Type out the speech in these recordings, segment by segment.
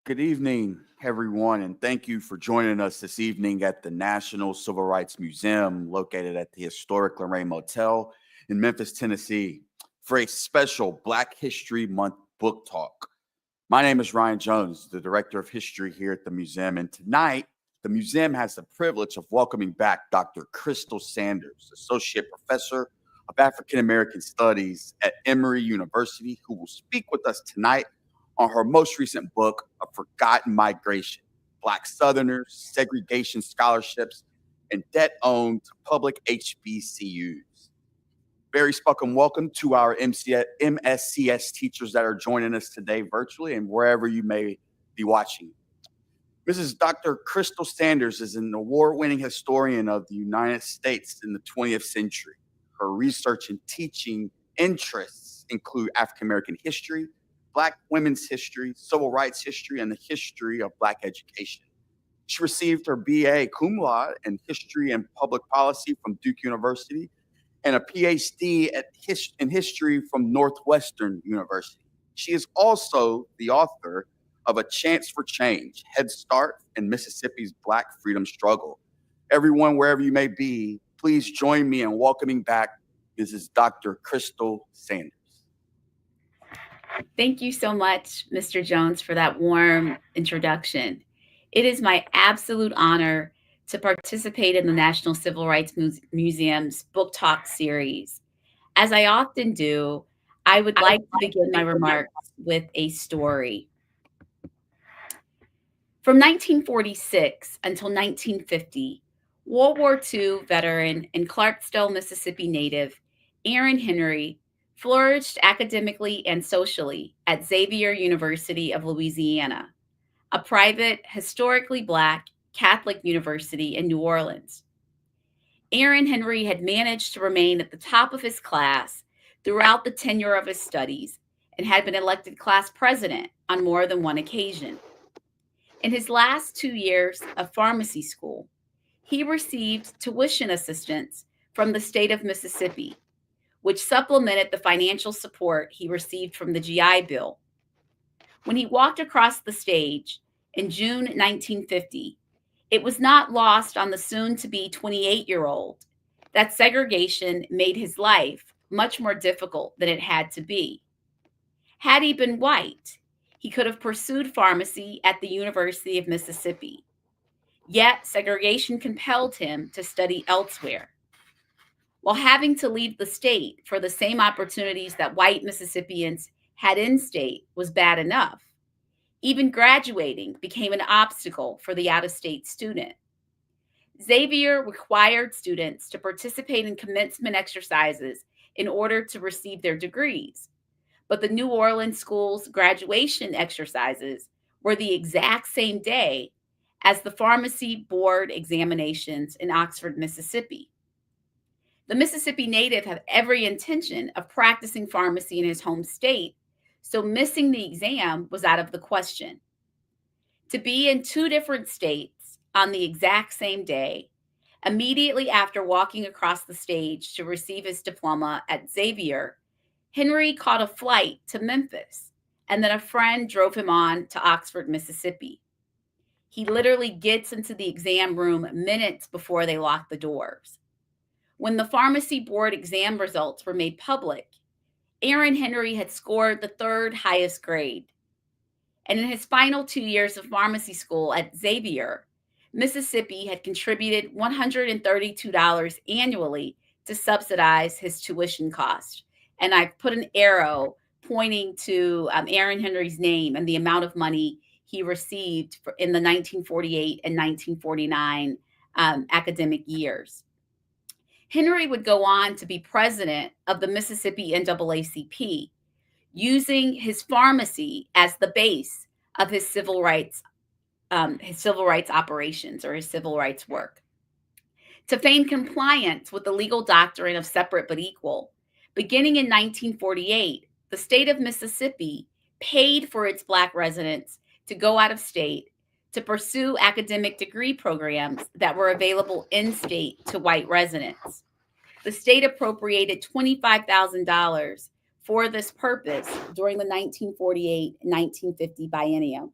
Good evening, everyone, and thank you for joining us this evening at the National Civil Rights Museum located at the historic Lorraine Motel in Memphis, Tennessee, for a special Black History Month book talk. My name is Ryan Jones, the Director of History here at the museum, and tonight the museum has the privilege of welcoming back Dr. Crystal Sanders, Associate Professor of African American Studies at Emory University, who will speak with us tonight on her most recent book, A Forgotten Migration: Black Southerners, Segregation Scholarships, and Debt-Owned Public HBCUs. Very spoken welcome to our MSCS teachers that are joining us today virtually and wherever you may be watching. Mrs. Dr. Crystal Sanders is an award-winning historian of the United States in the 20th century. Her research and teaching interests include African American history, Black women's history, civil rights history, and the history of Black education. She received her BA cum laude in history and public policy from Duke University and a PhD in history from Northwestern University. She is also the author of A Chance for Change: Head Start in Mississippi's Black Freedom Struggle. Everyone, wherever you may be, please join me in welcoming back Mrs. Dr. Crystal Sanders. Thank you so much, Mr. Jones, for that warm introduction. It is my absolute honor to participate in the National Civil Rights Museum's Book Talk series. As I often do, I would like to begin my remarks with a story. From 1946 until 1950, World War II veteran and Clarksdale, Mississippi native Aaron Henry flourished academically and socially at Xavier University of Louisiana, a private, historically Black Catholic university in New Orleans. Aaron Henry had managed to remain at the top of his class throughout the tenure of his studies and had been elected class president on more than one occasion. In his last 2 years of pharmacy school, he received tuition assistance from the state of Mississippi, which supplemented the financial support he received from the GI Bill. When he walked across the stage in June 1950, it was not lost on the soon-to-be 28-year-old that segregation made his life much more difficult than it had to be. Had he been white, he could have pursued pharmacy at the University of Mississippi. Yet segregation compelled him to study elsewhere. While having to leave the state for the same opportunities that white Mississippians had in state was bad enough, even graduating became an obstacle for the out-of-state student. Xavier required students to participate in commencement exercises in order to receive their degrees, but the New Orleans school's graduation exercises were the exact same day as the pharmacy board examinations in Oxford, Mississippi. The Mississippi native had every intention of practicing pharmacy in his home state, so missing the exam was out of the question. To be in two different states on the exact same day, immediately after walking across the stage to receive his diploma at Xavier, Henry caught a flight to Memphis, and then a friend drove him on to Oxford, Mississippi. He literally gets into the exam room minutes before they lock the doors. When the pharmacy board exam results were made public, Aaron Henry had scored the third highest grade. And in his final 2 years of pharmacy school at Xavier, Mississippi had contributed $132 annually to subsidize his tuition cost. And I've put an arrow pointing to Aaron Henry's name and the amount of money he received in the 1948 and 1949 academic years. Henry would go on to be president of the Mississippi NAACP, using his pharmacy as the base of his civil rights operations or his civil rights work. To feign compliance with the legal doctrine of separate but equal, beginning in 1948, the state of Mississippi paid for its Black residents to go out of state to pursue academic degree programs that were available in state to white residents. The state appropriated $25,000 for this purpose during the 1948-1950 biennium.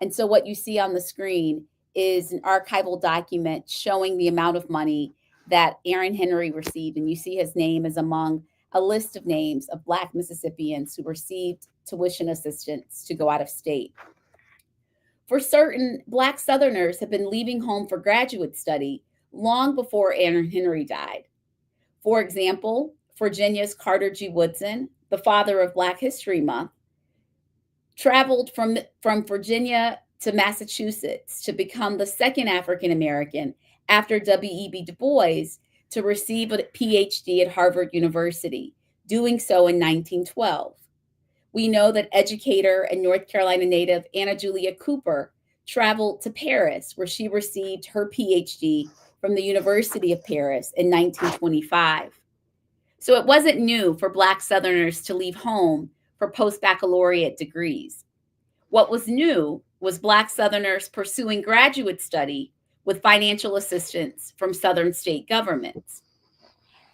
And so what you see on the screen is an archival document showing the amount of money that Aaron Henry received. And you see his name is among a list of names of Black Mississippians who received tuition assistance to go out of state. For certain, Black Southerners have been leaving home for graduate study long before Aaron Henry died. For example, Virginia's Carter G. Woodson, the father of Black History Month, traveled from Virginia to Massachusetts to become the second African American after W.E.B. Du Bois to receive a PhD at Harvard University, doing so in 1912. We know that educator and North Carolina native Anna Julia Cooper traveled to Paris, where she received her PhD from the University of Paris in 1925. So it wasn't new for Black Southerners to leave home for post-baccalaureate degrees. What was new was Black Southerners pursuing graduate study with financial assistance from Southern state governments.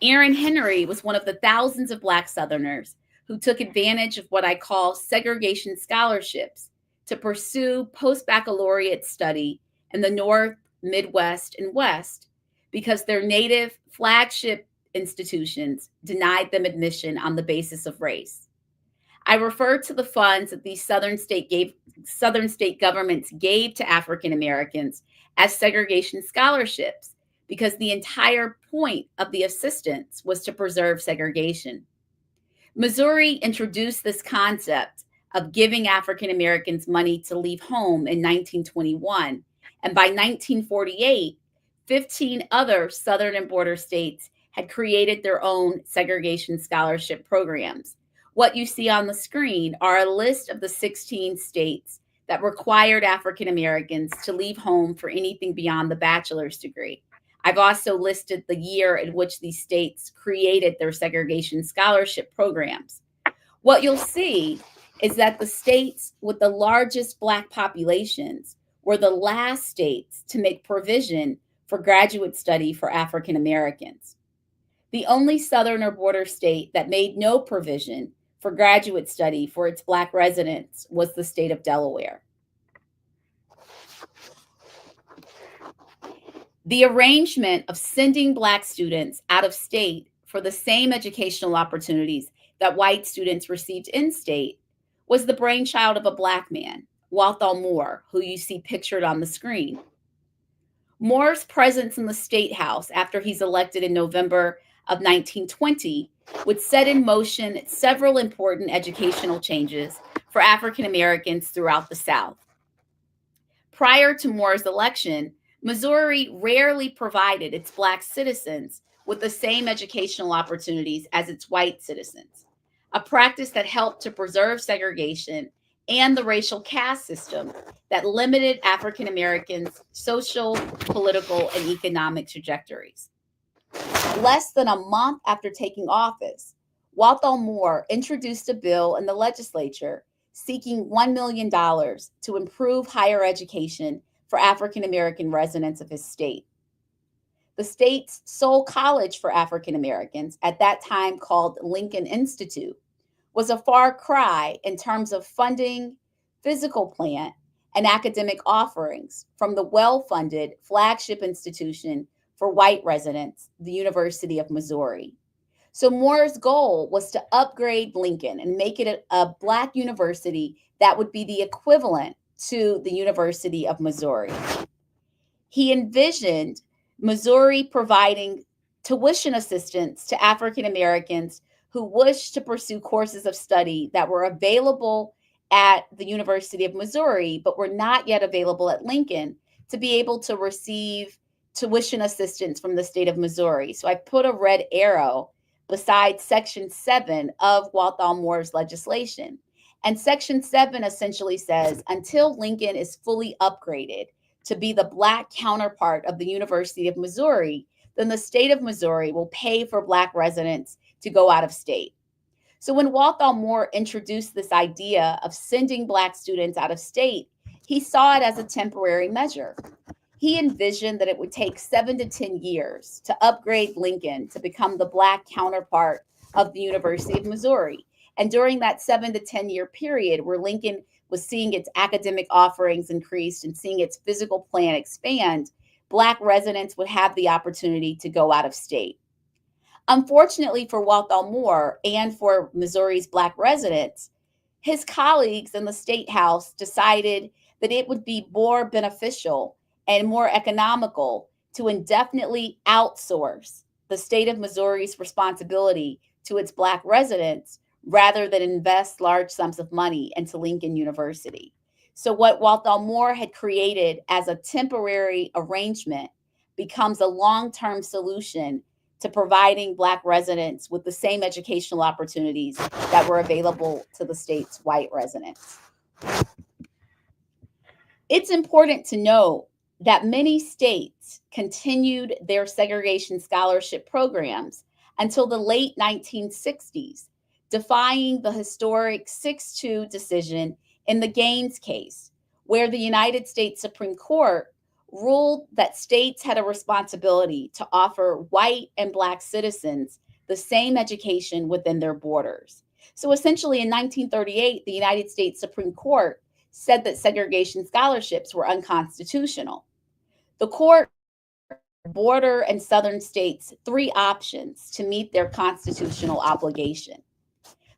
Aaron Henry was one of the thousands of Black Southerners who took advantage of what I call segregation scholarships to pursue post-baccalaureate study in the North, Midwest, and West because their native flagship institutions denied them admission on the basis of race. I refer to the funds that these Southern state governments gave to African Americans as segregation scholarships because the entire point of the assistance was to preserve segregation. Missouri introduced this concept of giving African Americans money to leave home in 1921, and by 1948, 15 other Southern and border states had created their own segregation scholarship programs. What you see on the screen are a list of the 16 states that required African Americans to leave home for anything beyond the bachelor's degree. I've also listed the year in which these states created their segregation scholarship programs. What you'll see is that the states with the largest Black populations were the last states to make provision for graduate study for African Americans. The only Southern or border state that made no provision for graduate study for its Black residents was the state of Delaware. The arrangement of sending Black students out of state for the same educational opportunities that white students received in state was the brainchild of a Black man, Walthall Moore, who you see pictured on the screen. Moore's presence in the State House after he's elected in November of 1920 would set in motion several important educational changes for African Americans throughout the South. Prior to Moore's election, Missouri rarely provided its Black citizens with the same educational opportunities as its white citizens, a practice that helped to preserve segregation and the racial caste system that limited African Americans' social, political, and economic trajectories. Less than a month after taking office, Walthall Moore introduced a bill in the legislature seeking $1 million to improve higher education for African American residents of his state. The state's sole college for African Americans, at that time called Lincoln Institute, was a far cry in terms of funding, physical plant, and academic offerings from the well-funded flagship institution for white residents, the University of Missouri. So Moore's goal was to upgrade Lincoln and make it a Black university that would be the equivalent to the University of Missouri. He envisioned Missouri providing tuition assistance to African Americans who wished to pursue courses of study that were available at the University of Missouri, but were not yet available at Lincoln, to be able to receive tuition assistance from the state of Missouri. So I put a red arrow beside Section 7 of Walthall Moore's legislation. And Section 7 essentially says, until Lincoln is fully upgraded to be the Black counterpart of the University of Missouri, then the state of Missouri will pay for Black residents to go out of state. So when Walthall Moore introduced this idea of sending Black students out of state, he saw it as a temporary measure. He envisioned that it would take 7 to 10 years to upgrade Lincoln to become the Black counterpart of the University of Missouri. And during that 7 to 10 year period where Lincoln with seeing its academic offerings increased and seeing its physical plan expand, Black residents would have the opportunity to go out of state. Unfortunately for Walthall Moore and for Missouri's Black residents, his colleagues in the state house decided that it would be more beneficial and more economical to indefinitely outsource the state of Missouri's responsibility to its Black residents rather than invest large sums of money into Lincoln University. So, what Walthall Moore had created as a temporary arrangement becomes a long term solution to providing Black residents with the same educational opportunities that were available to the state's white residents. It's important to note that many states continued their segregation scholarship programs until the late 1960s, defying the historic 6-2 decision in the Gaines case, where the United States Supreme Court ruled that states had a responsibility to offer white and Black citizens the same education within their borders. So essentially, in 1938, the United States Supreme Court said that segregation scholarships were unconstitutional. The court border and southern states three options to meet their constitutional obligation.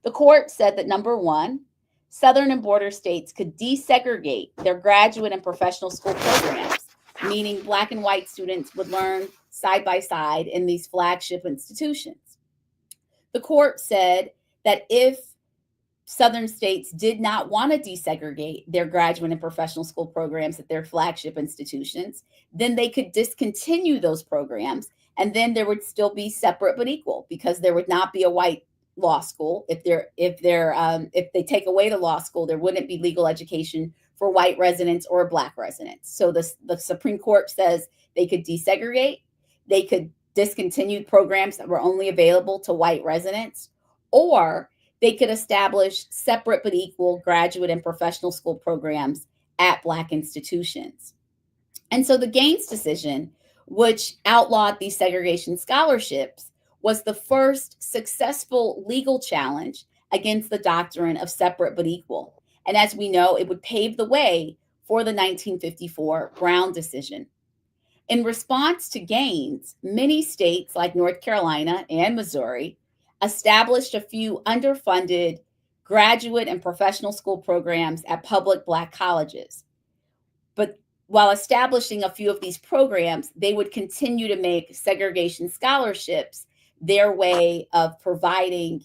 The court said that number one, southern and border states could desegregate their graduate and professional school programs, meaning Black and white students would learn side by side in these flagship institutions. The court said that if Southern states did not want to desegregate their graduate and professional school programs at their flagship institutions, then they could discontinue those programs, and then there would still be separate but equal, because there would not be a white law school. If they take away the law school, there wouldn't be legal education for white residents or Black residents. So the Supreme Court says they could desegregate, they could discontinue programs that were only available to white residents, or they could establish separate but equal graduate and professional school programs at Black institutions. And so the Gaines decision, which outlawed these segregation scholarships, was the first successful legal challenge against the doctrine of separate but equal. And as we know, it would pave the way for the 1954 Brown decision. In response to Gaines, many states like North Carolina and Missouri established a few underfunded graduate and professional school programs at public Black colleges. But while establishing a few of these programs, they would continue to make segregation scholarships their way of providing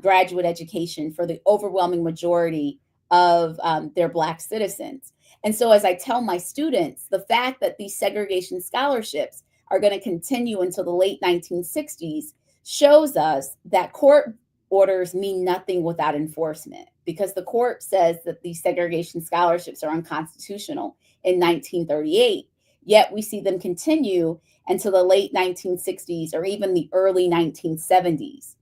graduate education for the overwhelming majority of their Black citizens. And so, as I tell my students, the fact that these segregation scholarships are going to continue until the late 1960s shows us that court orders mean nothing without enforcement, because the court says that these segregation scholarships are unconstitutional in 1938, yet we see them continue until the late 1960s or even the early 1970s.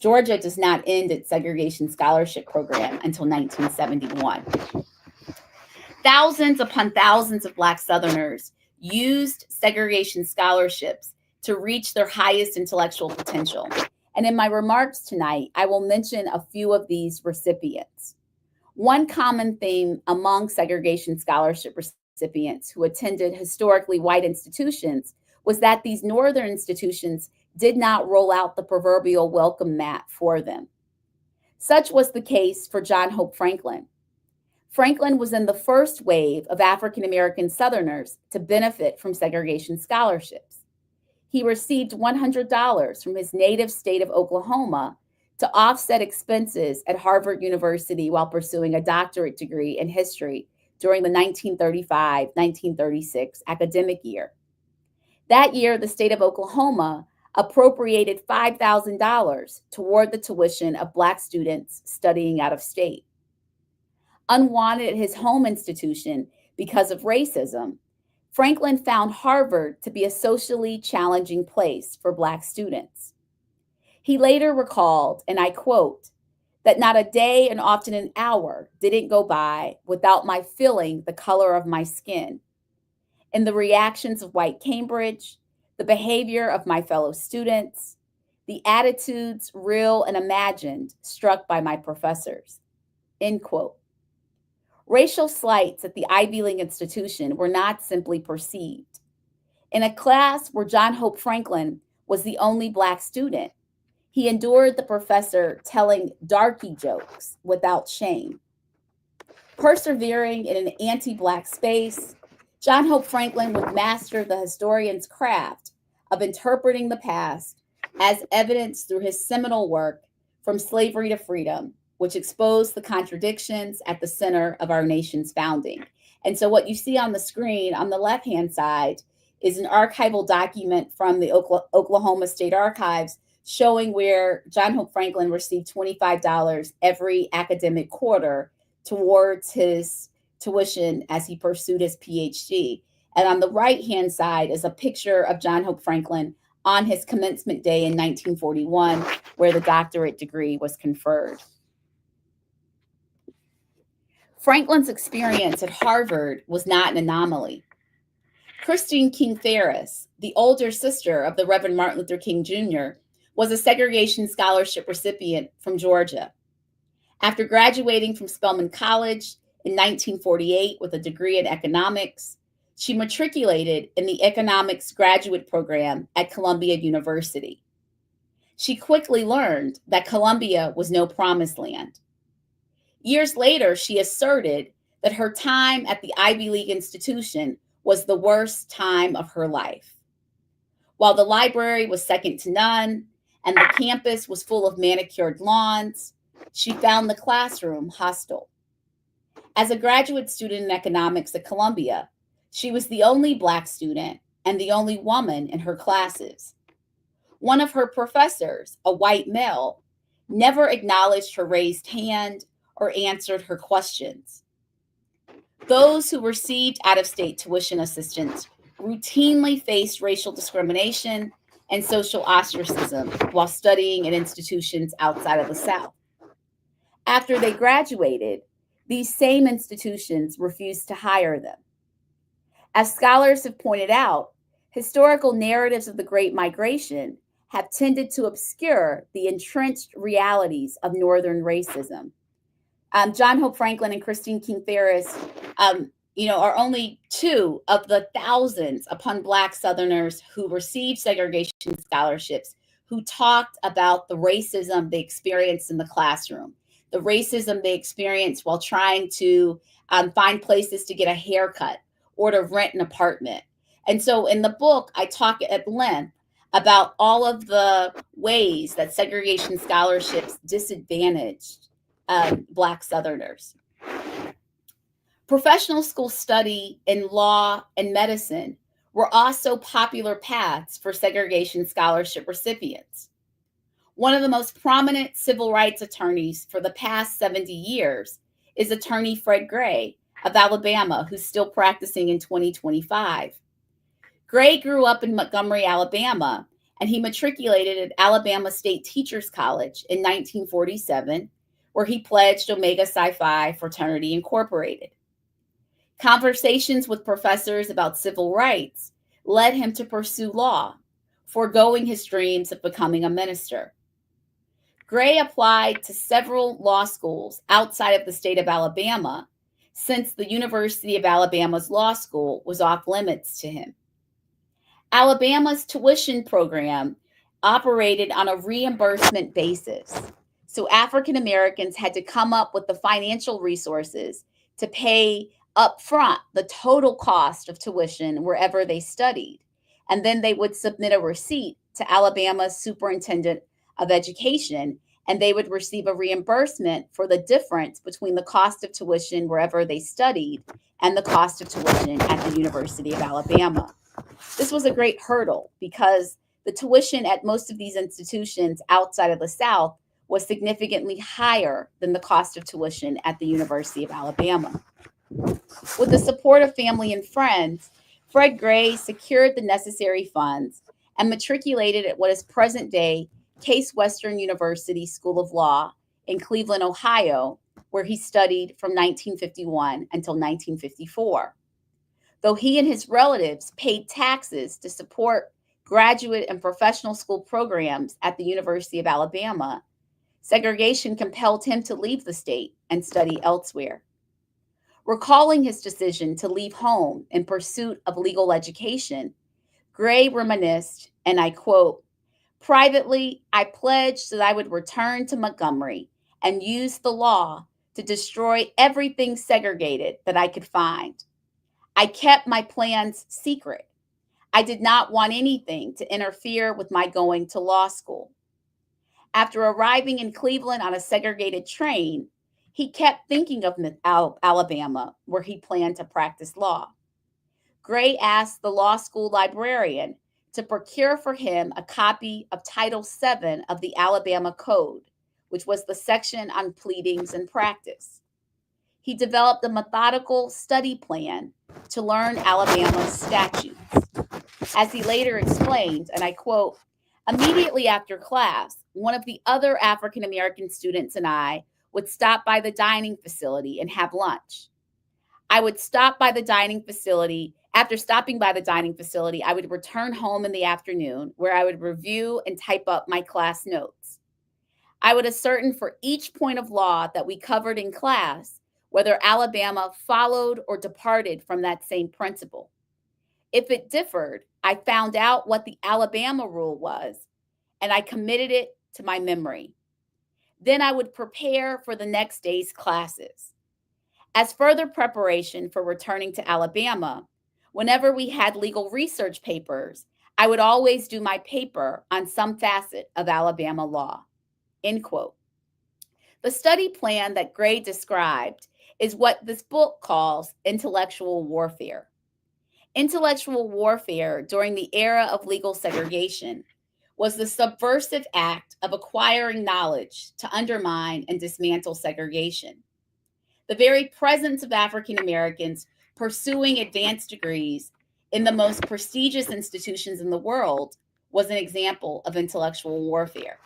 Georgia does not end its segregation scholarship program until 1971. Thousands upon thousands of Black Southerners used segregation scholarships to reach their highest intellectual potential. And in my remarks tonight, I will mention a few of these recipients. One common theme among segregation scholarship recipients who attended historically white institutions was that these northern institutions did not roll out the proverbial welcome mat for them. Such was the case for John Hope Franklin. Franklin was in the first wave of African American Southerners to benefit from segregation scholarships. He received $100 from his native state of Oklahoma to offset expenses at Harvard University while pursuing a doctorate degree in history during the 1935-1936 academic year. That year, the state of Oklahoma appropriated $5,000 toward the tuition of Black students studying out of state. Unwanted at his home institution because of racism, Franklin found Harvard to be a socially challenging place for Black students. He later recalled, and I quote, that not a day and often an hour didn't go by without my feeling the color of my skin, in the reactions of white Cambridge, the behavior of my fellow students, the attitudes, real and imagined, struck by my professors, end quote. Racial slights at the Ivy League institution were not simply perceived. In a class where John Hope Franklin was the only Black student, he endured the professor telling darky jokes without shame. Persevering in an anti Black space, John Hope Franklin would master the historian's craft of interpreting the past as evidenced through his seminal work, From Slavery to Freedom, which exposed the contradictions at the center of our nation's founding. And so, what you see on the screen on the left hand side is an archival document from the Oklahoma State Archives showing where John Hope Franklin received $25 every academic quarter towards his tuition as he pursued his PhD. And on the right hand side is a picture of John Hope Franklin on his commencement day in 1941, where the doctorate degree was conferred. Franklin's experience at Harvard was not an anomaly. Christine King Ferris, the older sister of the Reverend Martin Luther King Jr., was a segregation scholarship recipient from Georgia. After graduating from Spelman College in 1948 with a degree in economics, she matriculated in the economics graduate program at Columbia University. She quickly learned that Columbia was no promised land. Years later, she asserted that her time at the Ivy League institution was the worst time of her life. While the library was second to none and the campus was full of manicured lawns, she found the classroom hostile. As a graduate student in economics at Columbia, she was the only Black student and the only woman in her classes. One of her professors, a white male, never acknowledged her raised hand or answered her questions. Those who received out-of-state tuition assistance routinely faced racial discrimination and social ostracism while studying in institutions outside of the South. After they graduated, these same institutions refused to hire them. As scholars have pointed out, historical narratives of the Great Migration have tended to obscure the entrenched realities of Northern racism. John Hope Franklin and Christine King Ferris, are only two of the thousands upon Black Southerners who received segregation scholarships who talked about the racism they experienced in the classroom, the racism they experienced while trying to find places to get a haircut or to rent an apartment. And so in the book, I talk at length about all of the ways that segregation scholarships disadvantaged Black Southerners. Professional school study in law and medicine were also popular paths for segregation scholarship recipients. One of the most prominent civil rights attorneys for the past 70 years is attorney Fred Gray of Alabama, who's still practicing in 2025. Gray grew up in Montgomery, Alabama, and he matriculated at Alabama State Teachers College in 1947, where he pledged Omega Psi Phi Fraternity Incorporated. Conversations with professors about civil rights led him to pursue law, foregoing his dreams of becoming a minister. Gray applied to several law schools outside of the state of Alabama, since the University of Alabama's law school was off limits to him. Alabama's tuition program operated on a reimbursement basis, so African Americans had to come up with the financial resources to pay upfront the total cost of tuition wherever they studied, and then they would submit a receipt to Alabama's Superintendent of Education, and they would receive a reimbursement for the difference between the cost of tuition wherever they studied and the cost of tuition at the University of Alabama. This was a great hurdle because the tuition at most of these institutions outside of the South was significantly higher than the cost of tuition at the University of Alabama. With the support of family and friends, Fred Gray secured the necessary funds and matriculated at what is present-day Case Western University School of Law in Cleveland, Ohio, where he studied from 1951 until 1954. Though he and his relatives paid taxes to support graduate and professional school programs at the University of Alabama, segregation compelled him to leave the state and study elsewhere. Recalling his decision to leave home in pursuit of legal education, Gray reminisced, and I quote, "Privately, I pledged that I would return to Montgomery and use the law to destroy everything segregated that I could find. I kept my plans secret. I did not want anything to interfere with my going to law school." After arriving in Cleveland on a segregated train, he kept thinking of Alabama, where he planned to practice law. Gray asked the law school librarian to procure for him a copy of Title VII of the Alabama Code, which was the section on pleadings and practice. He developed a methodical study plan to learn Alabama's statutes. As he later explained, and I quote, "Immediately after class, one of the other African American students and I would stop by the dining facility and have lunch. I would stop by the dining facility. After stopping by the dining facility, I would return home in the afternoon where I would review and type up my class notes. I would ascertain for each point of law that we covered in class whether Alabama followed or departed from that same principle. If it differed, I found out what the Alabama rule was and I committed it to my memory. Then I would prepare for the next day's classes. As further preparation for returning to Alabama, whenever we had legal research papers, I would always do my paper on some facet of Alabama law." End quote. The study plan that Gray described is what this book calls intellectual warfare. Intellectual warfare during the era of legal segregation was the subversive act of acquiring knowledge to undermine and dismantle segregation. The very presence of African Americans pursuing advanced degrees in the most prestigious institutions in the world was an example of intellectual warfare.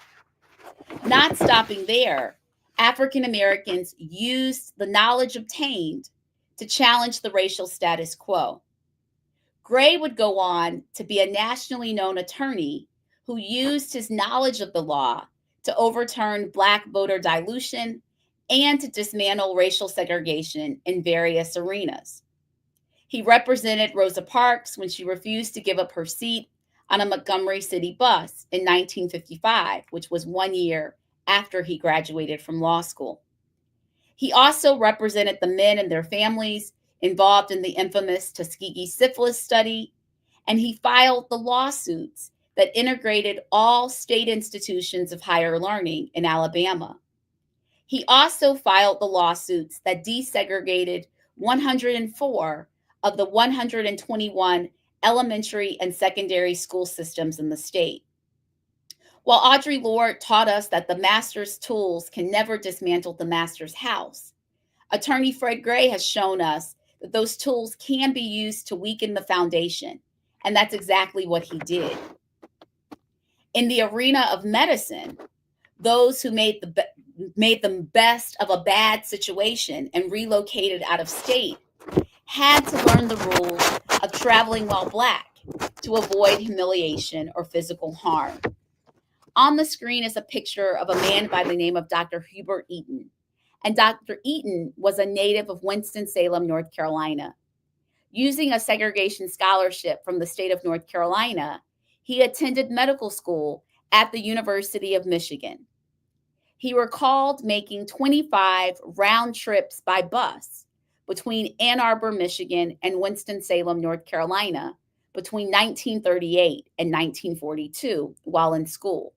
Not stopping there, African Americans used the knowledge obtained to challenge the racial status quo. Gray would go on to be a nationally known attorney who used his knowledge of the law to overturn Black voter dilution and to dismantle racial segregation in various arenas. He represented Rosa Parks when she refused to give up her seat on a Montgomery City bus in 1955, which was 1 year after he graduated from law school. He also represented the men and their families involved in the infamous Tuskegee syphilis study, and he filed the lawsuits that integrated all state institutions of higher learning in Alabama. He also filed the lawsuits that desegregated 104 of the 121 elementary and secondary school systems in the state. While Audre Lorde taught us that the master's tools can never dismantle the master's house, attorney Fred Gray has shown us that those tools can be used to weaken the foundation, and that's exactly what he did. In the arena of medicine, those who made the best of a bad situation and relocated out of state had to learn the rules of traveling while Black to avoid humiliation or physical harm. On the screen is a picture of a man by the name of Dr. Hubert Eaton. And Dr. Eaton was a native of Winston-Salem, North Carolina. Using a segregation scholarship from the state of North Carolina, he attended medical school at the University of Michigan. He recalled making 25 round trips by bus between Ann Arbor, Michigan, and Winston-Salem, North Carolina, between 1938 and 1942 while in school.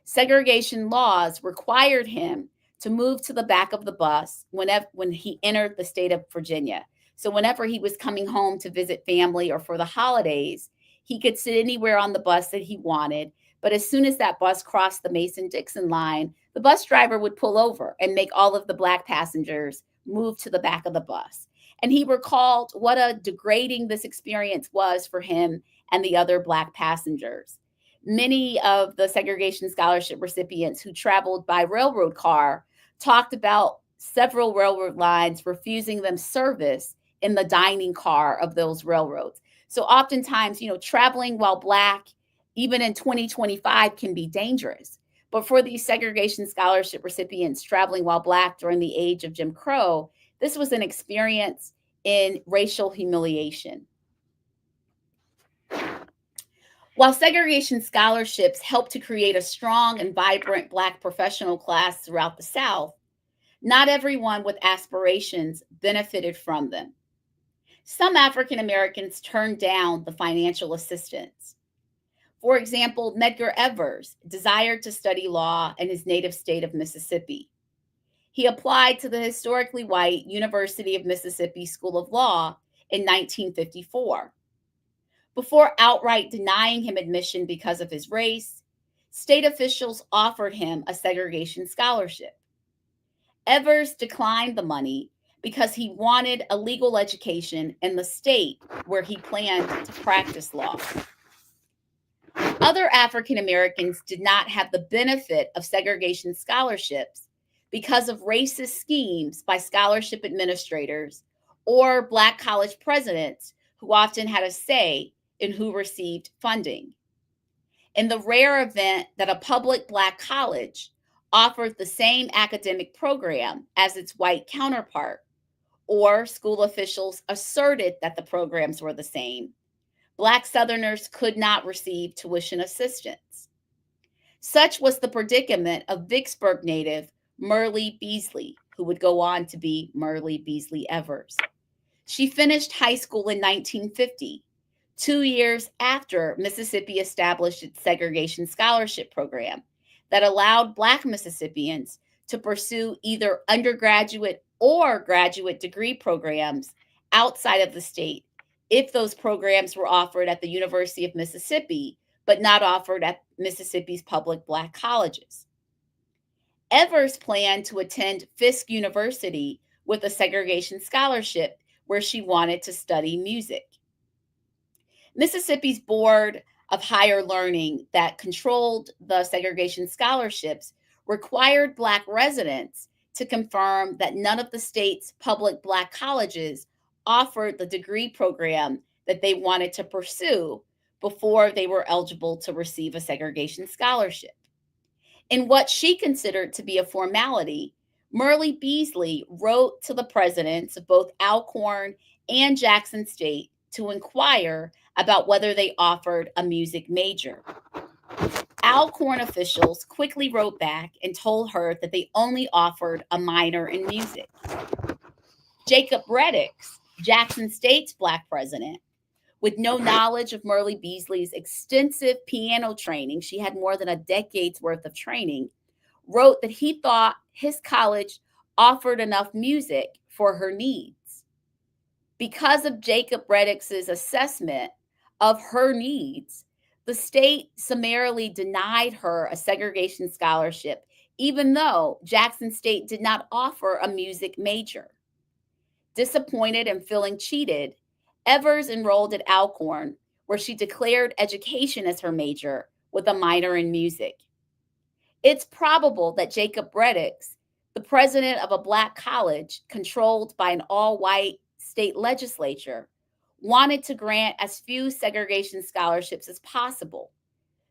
Segregation laws required him to move to the back of the bus when he entered the state of Virginia. So whenever he was coming home to visit family or for the holidays, he could sit anywhere on the bus that he wanted. But as soon as that bus crossed the Mason-Dixon line, the bus driver would pull over and make all of the Black passengers move to the back of the bus. And he recalled what a degrading this experience was for him and the other Black passengers. Many of the segregation scholarship recipients who traveled by railroad car talked about several railroad lines refusing them service in the dining car of those railroads. So oftentimes, traveling while Black, even in 2025, can be dangerous. But for these segregation scholarship recipients traveling while Black during the age of Jim Crow, This was an experience in racial humiliation. While segregation scholarships helped to create a strong and vibrant Black professional class throughout the South, not everyone with aspirations benefited from them. Some African Americans turned down the financial assistance. For example, Medgar Evers desired to study law in his native state of Mississippi. He applied to the historically white University of Mississippi School of Law in 1954. Before outright denying him admission because of his race, state officials offered him a segregation scholarship. Evers declined the money because he wanted a legal education in the state where he planned to practice law. Other African Americans did not have the benefit of segregation scholarships because of racist schemes by scholarship administrators or Black college presidents who often had a say in who received funding. In the rare event that a public Black college offered the same academic program as its white counterpart, or school officials asserted that the programs were the same, Black Southerners could not receive tuition assistance. Such was the predicament of Vicksburg native Merle Beasley, who would go on to be Merle Beasley Evers. She finished high school in 1950, 2 years after Mississippi established its segregation scholarship program that allowed Black Mississippians to pursue either undergraduate or graduate degree programs outside of the state if those programs were offered at the University of Mississippi, but not offered at Mississippi's public Black colleges. Evers planned to attend Fisk University with a segregation scholarship where she wanted to study music. Mississippi's Board of Higher Learning that controlled the segregation scholarships required Black residents to confirm that none of the state's public Black colleges offered the degree program that they wanted to pursue before they were eligible to receive a segregation scholarship. In what she considered to be a formality, Merle Beasley wrote to the presidents of both Alcorn and Jackson State to inquire about whether they offered a music major. Alcorn officials quickly wrote back and told her that they only offered a minor in music. Jacob Reddix, Jackson State's Black president, with no knowledge of Merle Beasley's extensive piano training, she had more than a decade's worth of training, wrote that he thought his college offered enough music for her needs. Because of Jacob Reddix's assessment of her needs, the state summarily denied her a segregation scholarship, even though Jackson State did not offer a music major. Disappointed and feeling cheated, Evers enrolled at Alcorn, where she declared education as her major with a minor in music. It's probable that Jacob Reddix, the president of a Black college controlled by an all-white state legislature, wanted to grant as few segregation scholarships as possible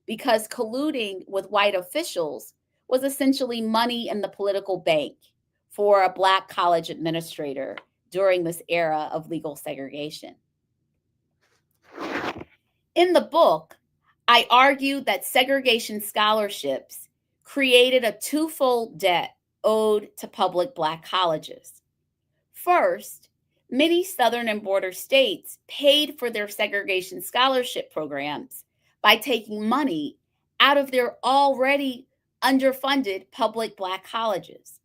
because colluding with white officials was essentially money in the political bank for a Black college administrator during this era of legal segregation. In the book, I argue that segregation scholarships created a twofold debt owed to public Black colleges. First, many Southern and border states paid for their segregation scholarship programs by taking money out of their already underfunded public Black colleges.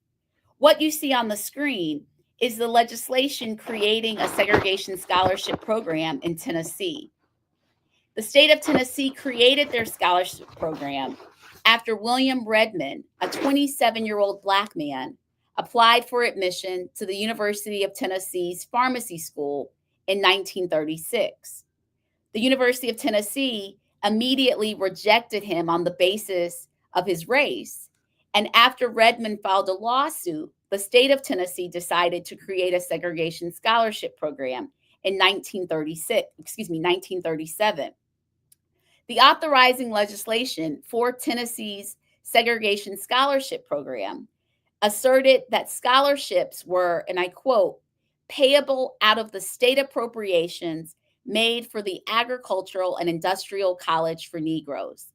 What you see on the screen is the legislation creating a segregation scholarship program in Tennessee. The state of Tennessee created their scholarship program after William Redmond, a 27-year-old Black man, applied for admission to the University of Tennessee's pharmacy school in 1936. The University of Tennessee immediately rejected him on the basis of his race, and after Redmond filed a lawsuit, the state of Tennessee decided to create a segregation scholarship program in 1937. The authorizing legislation for Tennessee's segregation scholarship program asserted that scholarships were, and I quote, payable out of the state appropriations made for the Agricultural and Industrial College for Negroes.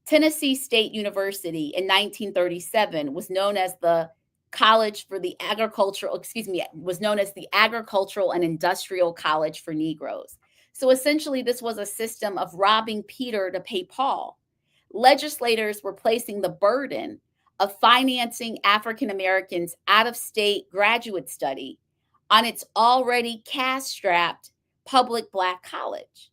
Tennessee State University in 1937 was known as the College for the Agricultural, excuse me, was known as the Agricultural and Industrial College for Negroes. So essentially, this was a system of robbing Peter to pay Paul. Legislators were placing the burden of financing African Americans out of state graduate study on its already cash strapped public black college.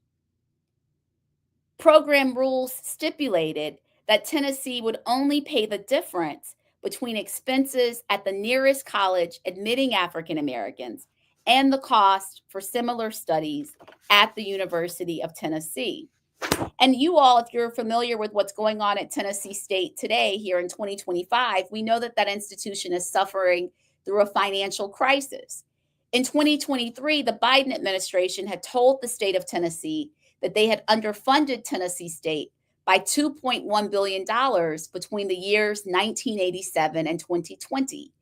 Program rules stipulated that Tennessee would only pay the difference between expenses at the nearest college admitting African Americans and the cost for similar studies at the University of Tennessee. And you all, if you're familiar with what's going on at Tennessee State today, here in 2025, we know that that institution is suffering through a financial crisis. In 2023, the Biden administration had told the state of Tennessee that they had underfunded Tennessee State by $2.1 billion between the years 1987 and 2020.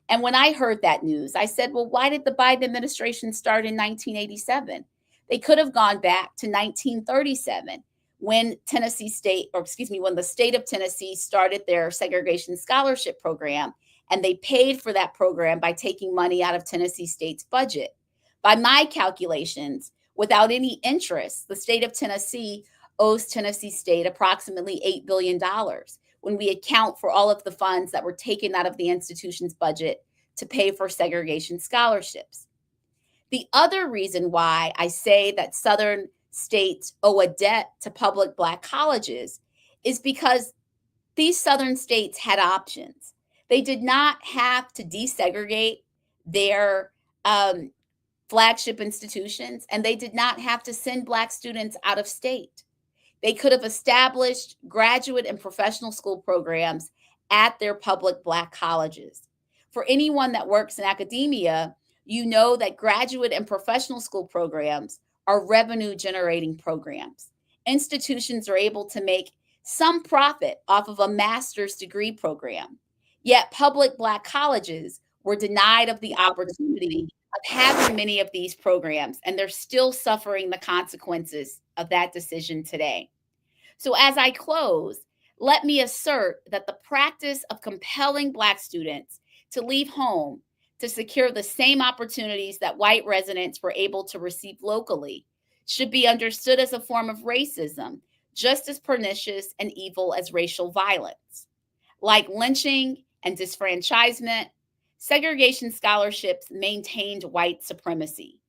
And when I heard that news, I said, well, why did the Biden administration start in 1987? They could have gone back to 1937 when Tennessee State, or excuse me, when the state of Tennessee started their segregation scholarship program, and they paid for that program by taking money out of Tennessee State's budget. By my calculations, without any interest, the state of Tennessee owes Tennessee State approximately $8 billion when we account for all of the funds that were taken out of the institution's budget to pay for segregation scholarships. The other reason why I say that Southern states owe a debt to public black colleges is because these Southern states had options. They did not have to desegregate their flagship institutions, and they did not have to send Black students out of state. They could have established graduate and professional school programs at their public Black colleges. For anyone that works in academia, you know that graduate and professional school programs are revenue generating programs. Institutions are able to make some profit off of a master's degree program. Yet public Black colleges were denied of the opportunity of having many of these programs, and they're still suffering the consequences of that decision today. So, as I close, let me assert that the practice of compelling Black students to leave home to secure the same opportunities that white residents were able to receive locally should be understood as a form of racism, just as pernicious and evil as racial violence. Like lynching and disfranchisement, segregation scholarships maintained white supremacy.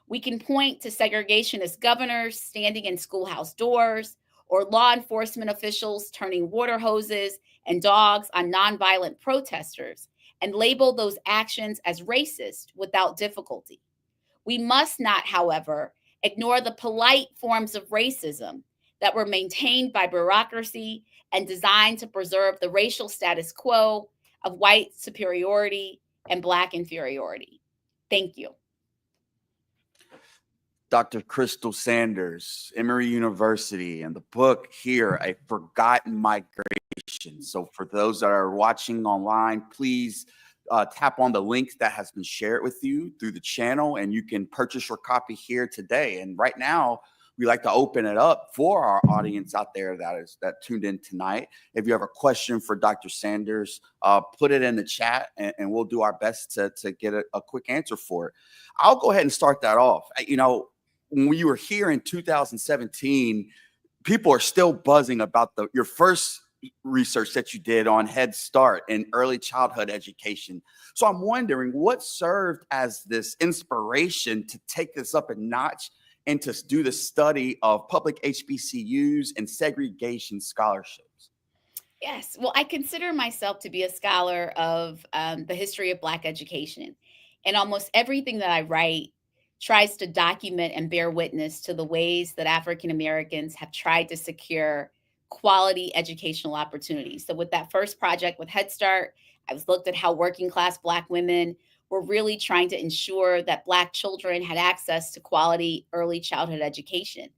We can point to segregationist governors standing in schoolhouse doors, or law enforcement officials turning water hoses and dogs on nonviolent protesters, and label those actions as racist without difficulty. We must not, however, ignore the polite forms of racism that were maintained by bureaucracy and designed to preserve the racial status quo of white superiority and Black inferiority. Thank you. Dr. Crystal Sanders, Emory University, and the book here, A Forgotten Migration. So for those that are watching online, please tap on the link that has been shared with you through the channel, and you can purchase your copy here today. And right now, we like to open it up for our audience out there that tuned in tonight. If you have a question for Dr. Sanders, put it in the chat, and we'll do our best to get a quick answer for it. I'll go ahead and start that off. You know, when you were here in 2017, people are still buzzing about your first research that you did on Head Start and early childhood education. So I'm wondering what served as this inspiration to take this up a notch and to do the study of public HBCUs and segregation scholarships. Yes, well, I consider myself to be a scholar of the history of Black education. And almost everything that I write tries to document and bear witness to the ways that African Americans have tried to secure quality educational opportunities. So, with that first project with Head Start, I was looked at how working class Black women were really trying to ensure that Black children had access to quality early childhood education.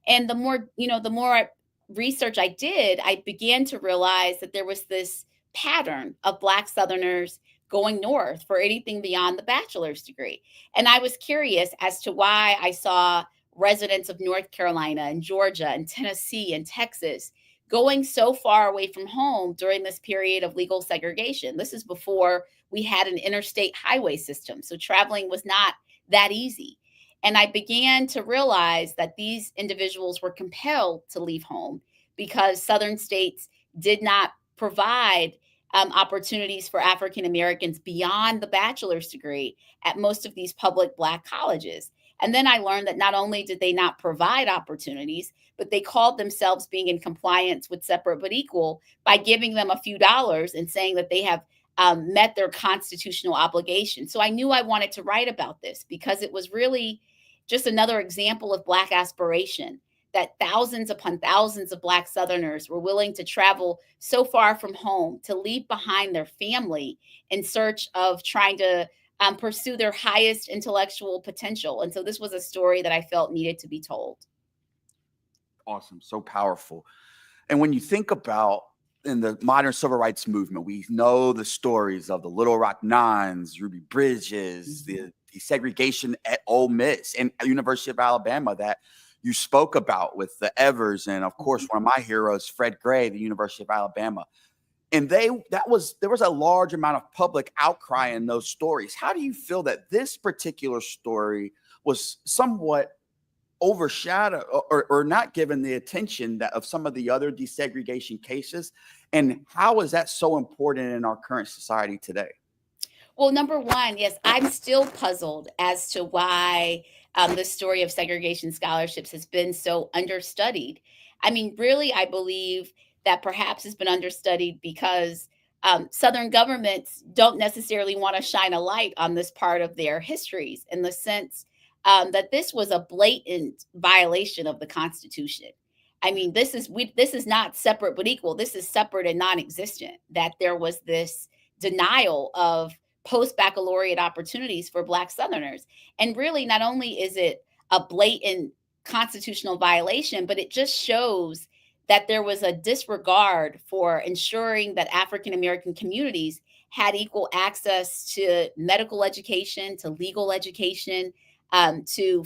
And the more research I did, I began to realize that there was this pattern of Black Southerners going north for anything beyond the bachelor's degree. And I was curious as to why I saw residents of North Carolina and Georgia and Tennessee and Texas going so far away from home during this period of legal segregation. This is before we had an interstate highway system. So traveling was not that easy. And I began to realize that these individuals were compelled to leave home because Southern states did not provide opportunities for African Americans beyond the bachelor's degree at most of these public Black colleges. And then I learned that not only did they not provide opportunities, but they called themselves being in compliance with separate but equal by giving them a few dollars and saying that they have met their constitutional obligation. So I knew I wanted to write about this because it was really just another example of Black aspiration, that thousands upon thousands of Black Southerners were willing to travel so far from home to leave behind their family in search of trying to pursue their highest intellectual potential. And so this was a story that I felt needed to be told. Awesome. So powerful. And when you think about in the modern civil rights movement, we know the stories of the Little Rock Nines, Ruby Bridges, the desegregation at Ole Miss and University of Alabama that you spoke about with the Evers, and of course, one of my heroes, Fred Gray, the University of Alabama. And there was a large amount of public outcry in those stories. How do you feel that this particular story was somewhat overshadowed or not given the attention that of some of the other desegregation cases? And how is that so important in our current society today? Well, number one, yes, I'm still puzzled as to why the story of segregation scholarships has been so understudied. I mean, really, I believe that perhaps it's been understudied because Southern governments don't necessarily want to shine a light on this part of their histories in the sense that this was a blatant violation of the Constitution. I mean, this is not separate but equal. This is separate and non-existent. That there was this denial of post baccalaureate opportunities for Black Southerners. And really, not only is it a blatant constitutional violation, but it just shows that there was a disregard for ensuring that African American communities had equal access to medical education, to legal education, to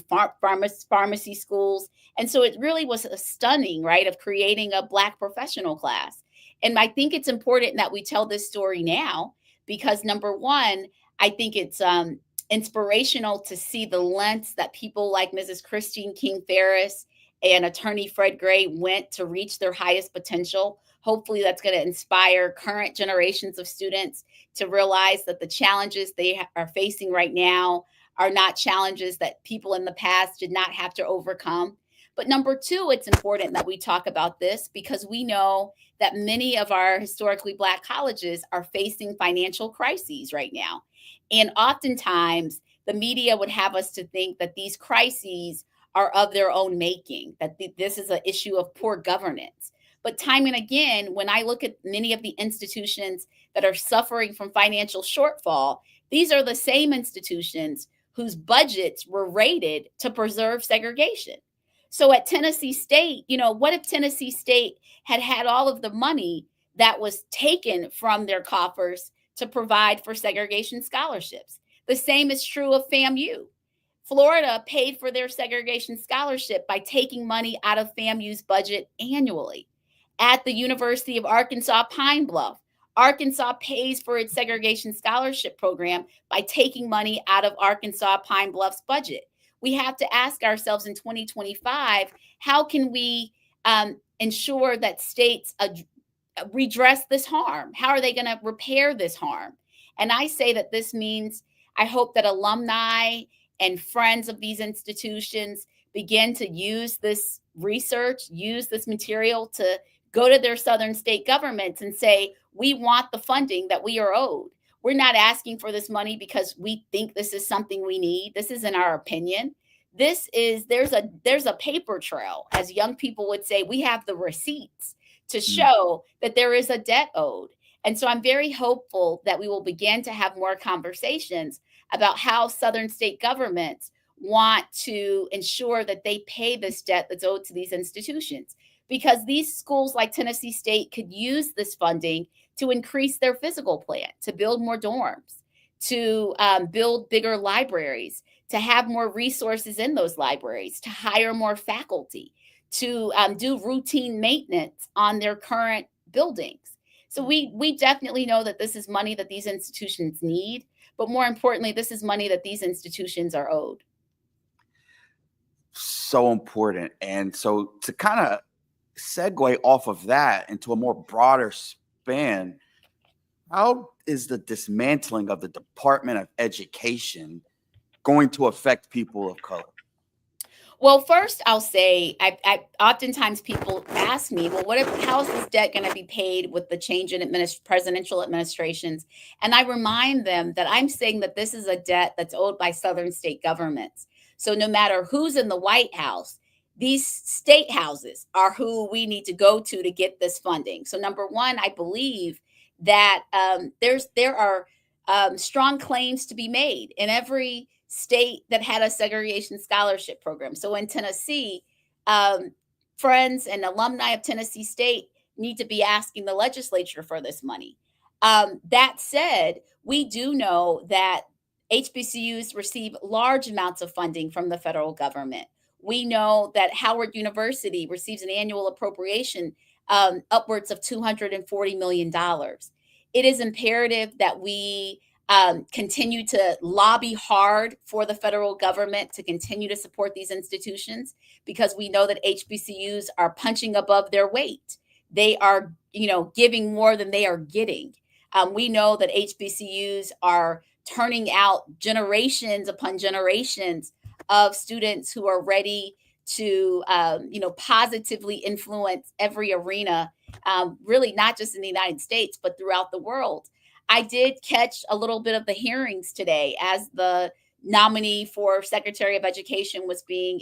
pharmacy schools. And so it really was a stunning, right, of creating a Black professional class. And I think it's important that we tell this story now because number one, I think it's inspirational to see the lengths that people like Mrs. Christine King Ferris and attorney Fred Gray went to reach their highest potential. Hopefully, that's going to inspire current generations of students to realize that the challenges they are facing right now are not challenges that people in the past did not have to overcome. But number two, it's important that we talk about this because we know that many of our historically Black colleges are facing financial crises right now. And oftentimes, the media would have us to think that these crises are of their own making, that this is an issue of poor governance. But time and again, when I look at many of the institutions that are suffering from financial shortfall, these are the same institutions whose budgets were rated to preserve segregation. So at Tennessee State, what if Tennessee State had had all of the money that was taken from their coffers to provide for segregation scholarships? The same is true of FAMU. Florida paid for their segregation scholarship by taking money out of FAMU's budget annually. At the University of Arkansas Pine Bluff, Arkansas pays for its segregation scholarship program by taking money out of Arkansas Pine Bluff's budget. We have to ask ourselves in 2025, how can we ensure that states redress this harm? How are they going to repair this harm? And I say that this means I hope that alumni and friends of these institutions begin to use this research, use this material to go to their Southern state governments and say, we want the funding that we are owed. We're not asking for this money because we think this is something we need. This isn't our opinion. There's a paper trail, as young people would say. We have the receipts to show that there is a debt owed. And so I'm very hopeful that we will begin to have more conversations about how Southern state governments want to ensure that they pay this debt that's owed to these institutions. because these schools like Tennessee State could use this funding to increase their physical plant, to build more dorms, to build bigger libraries, to have more resources in those libraries, to hire more faculty, to do routine maintenance on their current buildings. So we definitely know that this is money that these institutions need, but more importantly, this is money that these institutions are owed. So important. And so to kind of segue off of that into a more broader span, how is the dismantling of the Department of Education going to affect people of color? Well, first I'll say I oftentimes people ask me, well, what if how is this debt going to be paid with the change in presidential administrations? And I remind them that I'm saying that this is a debt that's owed by Southern state governments. So no matter who's in the White House, these state houses are who we need to go to get this funding. So number one, I believe that there are strong claims to be made in every state that had a segregation scholarship program. So in Tennessee, um, friends and alumni of Tennessee State need to be asking the legislature for this money. That said, we do know that HBCUs receive large amounts of funding from the federal government. We know that Howard University receives an annual appropriation upwards of $240 million. It is imperative that we continue to lobby hard for the federal government to continue to support these institutions, because we know that HBCUs are punching above their weight. They are, giving more than they are getting. We know that HBCUs are turning out generations upon generations of students who are ready to, positively influence every arena, really not just in the United States, but throughout the world. I did catch a little bit of the hearings today as the nominee for Secretary of Education was being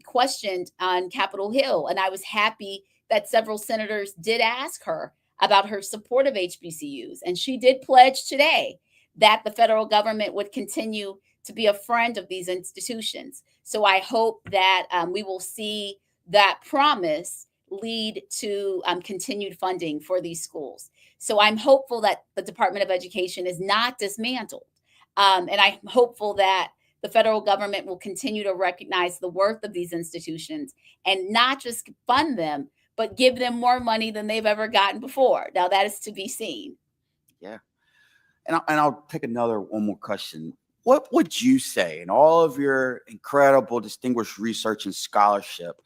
questioned on Capitol Hill. And I was happy that several senators did ask her about her support of HBCUs. And she did pledge today that the federal government would continue to be a friend of these institutions. So I hope that we will see that promise lead to continued funding for these schools. So I'm hopeful that the Department of Education is not dismantled. And I'm hopeful that the federal government will continue to recognize the worth of these institutions and not just fund them, but give them more money than they've ever gotten before. Now, that is to be seen. Yeah. And I'll take one more question. What would you say, in all of your incredible, distinguished research and scholarship,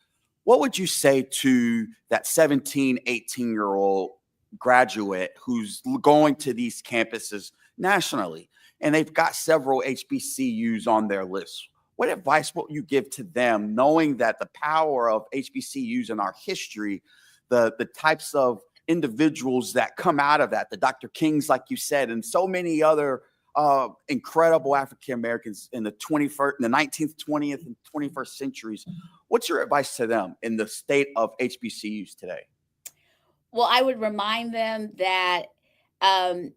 what would you say to that 17, 18-year-old graduate who's going to these campuses nationally and they've got several HBCUs on their list? What advice would you give to them, knowing that the power of HBCUs in our history, the types of individuals that come out of that, the Dr. Kings, like you said, and so many other incredible African Americans in the 19th, 20th, and 21st centuries? What's your advice to them in the state of HBCUs today? Well, I would remind them that um,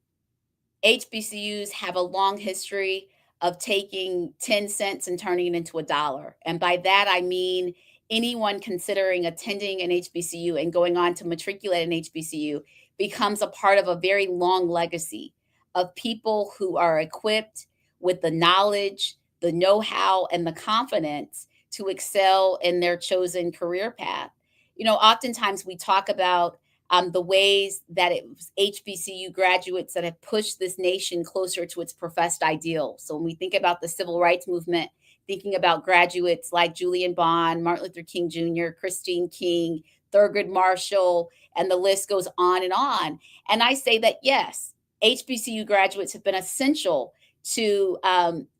HBCUs have a long history of taking 10 cents and turning it into a dollar. And by that, I mean anyone considering attending an HBCU and going on to matriculate an HBCU becomes a part of a very long legacy of people who are equipped with the knowledge, the know how, and the confidence to excel in their chosen career path. Oftentimes we talk about the ways that it was HBCU graduates that have pushed this nation closer to its professed ideal. So when we think about the civil rights movement, thinking about graduates like Julian Bond, Martin Luther King Jr., Christine King, Thurgood Marshall, and the list goes on and on. And I say that yes, HBCU graduates have been essential to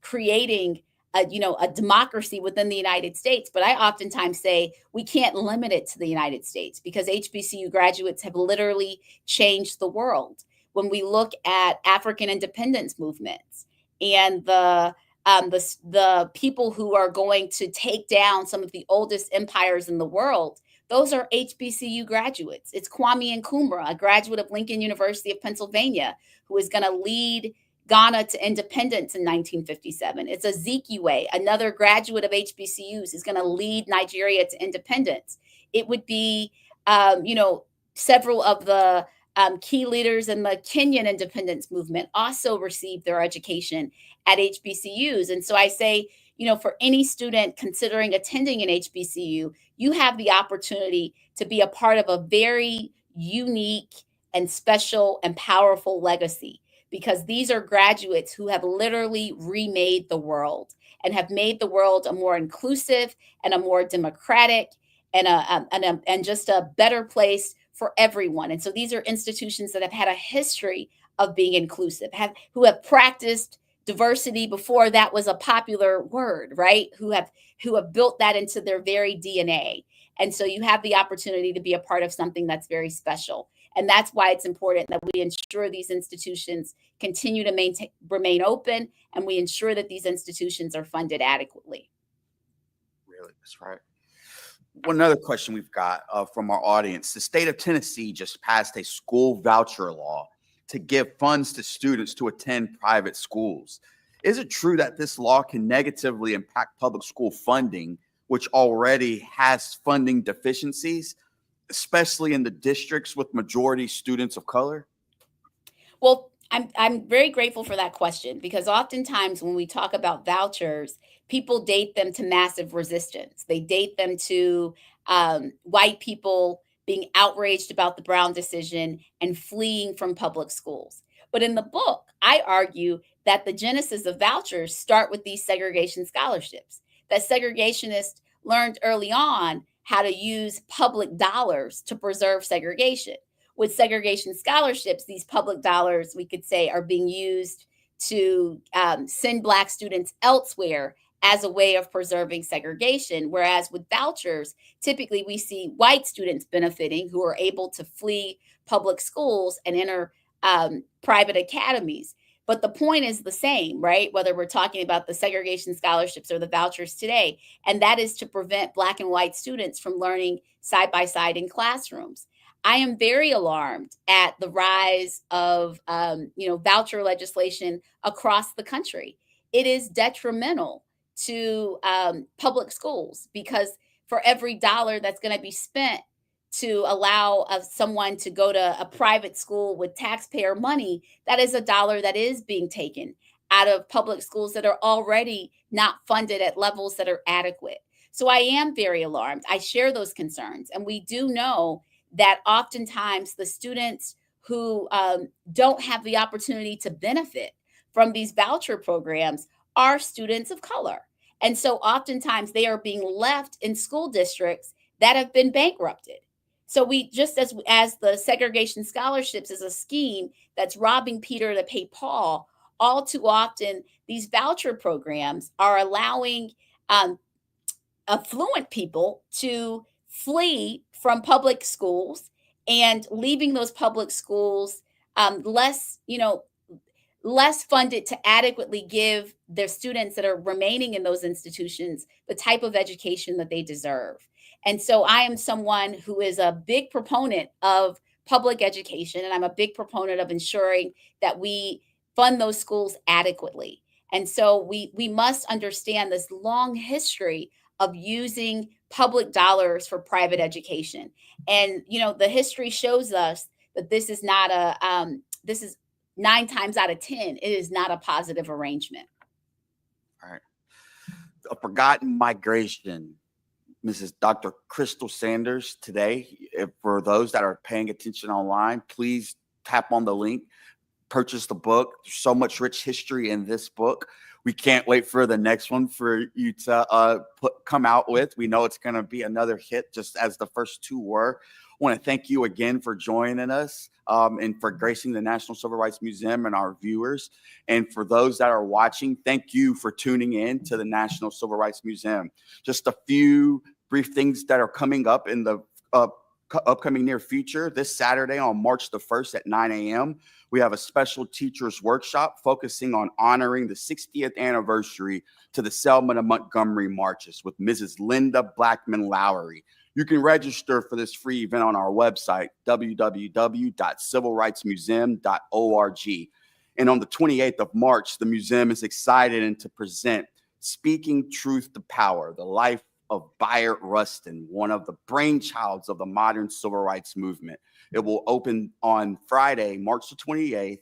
creating a democracy within the United States. But I oftentimes say we can't limit it to the United States, because HBCU graduates have literally changed the world. When we look at African independence movements and the people who are going to take down some of the oldest empires in the world, those are HBCU graduates. It's Kwame Nkrumah, a graduate of Lincoln University of Pennsylvania, who is going to lead Ghana to independence in 1957. It's Azikiwe, another graduate of HBCUs, is going to lead Nigeria to independence. It would be, you know, several of the key leaders in the Kenyan independence movement also received their education at HBCUs. And so I say, you know, for any student considering attending an HBCU, you have the opportunity to be a part of a very unique and special and powerful legacy, because these are graduates who have literally remade the world and have made the world a more inclusive and a more democratic and just a better place for everyone. And so these are institutions that have had a history of being inclusive, who have practiced diversity before that was a popular word, right? Who have built that into their very DNA. And so you have the opportunity to be a part of something that's very special. And that's why it's important that we ensure these institutions continue to remain open, and we ensure that these institutions are funded adequately. Really, that's right. One other question we've got from our audience. The state of Tennessee just passed a school voucher law to give funds to students to attend private schools. Is it true that this law can negatively impact public school funding, which already has funding deficiencies, especially in the districts with majority students of color? Well, I'm very grateful for that question, because oftentimes when we talk about vouchers, people date them to massive resistance. They date them to white people being outraged about the Brown decision and fleeing from public schools. But in the book, I argue that the genesis of vouchers start with these segregation scholarships. That segregationists learned early on how to use public dollars to preserve segregation. With segregation scholarships, these public dollars, we could say, are being used to send Black students elsewhere as a way of preserving segregation. Whereas with vouchers, typically we see white students benefiting who are able to flee public schools and enter private academies. But the point is the same, right? Whether we're talking about the segregation scholarships or the vouchers today, and that is to prevent Black and white students from learning side by side in classrooms. I am very alarmed at the rise of, voucher legislation across the country. It is detrimental to public schools, because for every dollar that's going to be spent to allow someone to go to a private school with taxpayer money, that is a dollar that is being taken out of public schools that are already not funded at levels that are adequate. So I am very alarmed. I share those concerns. And we do know that oftentimes the students who don't have the opportunity to benefit from these voucher programs are students of color. And so oftentimes they are being left in school districts that have been bankrupted. So we just as the segregation scholarships is a scheme that's robbing Peter to pay Paul, all too often these voucher programs are allowing affluent people to flee from public schools and leaving those public schools less funded to adequately give their students that are remaining in those institutions the type of education that they deserve. And so I am someone who is a big proponent of public education, and I'm a big proponent of ensuring that we fund those schools adequately. And so we must understand this long history of using public dollars for private education. And the history shows us that this is 9 times out of 10, it is not a positive arrangement. All right. A forgotten migration. Mrs. Dr. Crystal Sanders today. For those that are paying attention online, please tap on the link, purchase the book. There's so much rich history in this book. We can't wait for the next one for you to come out with. We know it's going to be another hit, just as the first two were. I want to thank you again for joining us and for gracing the National Civil Rights Museum and our viewers. And for those that are watching, thank you for tuning in to the National Civil Rights Museum. Just a few brief things that are coming up in the upcoming near future. This Saturday on March the 1st at 9 a.m., we have a special teachers workshop focusing on honoring the 60th anniversary to the Selma to Montgomery marches with Mrs. Linda Blackman Lowry. You can register for this free event on our website, www.civilrightsmuseum.org. And on the 28th of March, the museum is excited to present Speaking Truth to Power, the life, of Bayard Rustin, one of the brainchilds of the modern civil rights movement. It will open on Friday, March the 28th,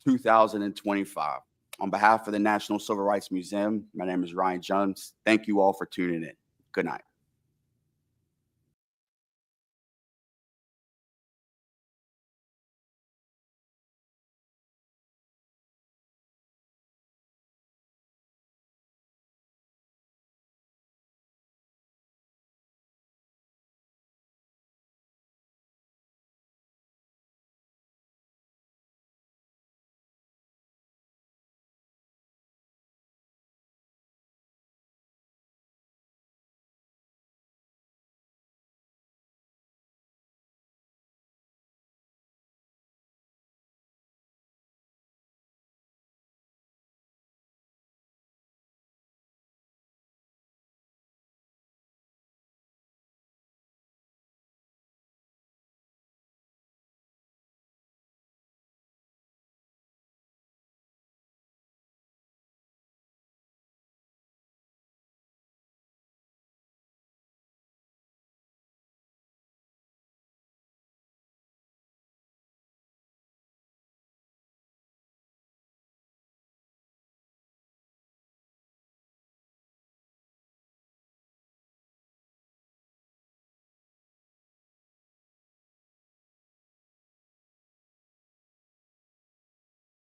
2025. On behalf of the National Civil Rights Museum, my name is Ryan Jones. Thank you all for tuning in. Good night.